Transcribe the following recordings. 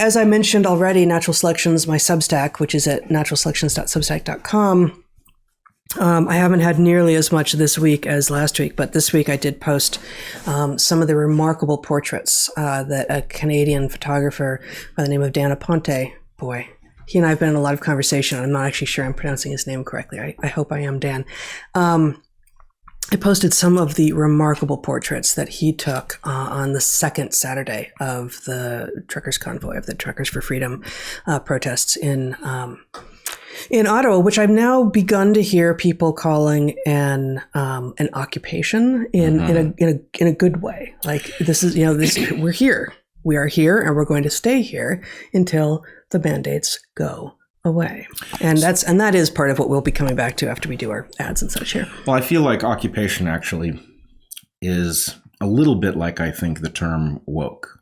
as I mentioned already, Natural Selections, my Substack, which is at naturalselections.substack.com. I haven't had nearly as much this week as last week, but this week I did post some of the remarkable portraits that a Canadian photographer by the name of Dan Aponte, boy, he and I have been in a lot of conversation. I'm not actually sure I'm pronouncing his name correctly. I hope I am, Dan. I posted some of the remarkable portraits that he took on the second Saturday of the Truckers' Convoy, of the Truckers for Freedom protests in Ottawa, which I've now begun to hear people calling an occupation in a good way. Like, this is, we're here. We are here, and we're going to stay here until the mandates go away. And that is part of what we'll be coming back to after we do our ads and such here. Well, I feel like occupation actually is a little bit like, I think, the term woke,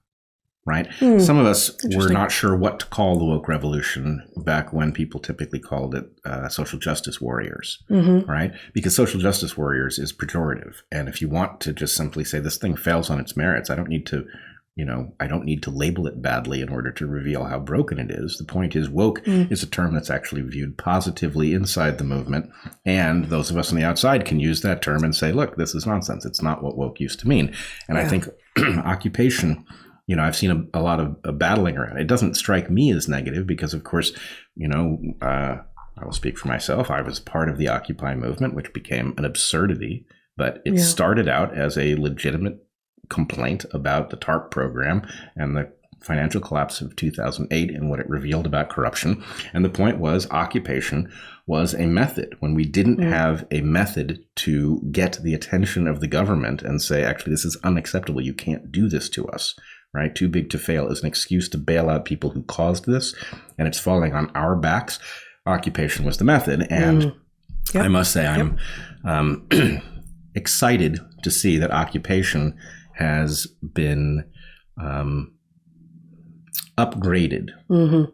right? Some of us were not sure what to call the woke revolution back when people typically called it social justice warriors, right? Because social justice warriors is pejorative. And if you want to just simply say this thing fails on its merits, I don't need to label it badly in order to reveal how broken it is. The point is, woke is a term that's actually viewed positively inside the movement. And those of us on the outside can use that term and say, look, this is nonsense. It's not what woke used to mean. And I think occupation, I've seen a lot of battling around. It doesn't strike me as negative because, of course, I will speak for myself. I was part of the Occupy movement, which became an absurdity. But it started out as a legitimate complaint about the TARP program and the financial collapse of 2008 and what it revealed about corruption. And the point was, occupation was a method. When we didn't have a method to get the attention of the government and say, actually, this is unacceptable. You can't do this to us, right? Too big to fail is an excuse to bail out people who caused this, and it's falling on our backs. Occupation was the method. And I must say, I'm excited to see that occupation has been upgraded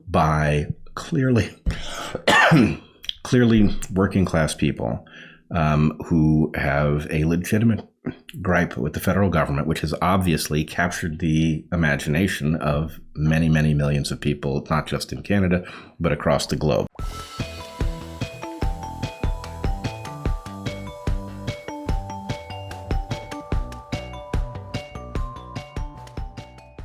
by clearly working class people who have a legitimate gripe with the federal government, which has obviously captured the imagination of many, many millions of people, not just in Canada, but across the globe.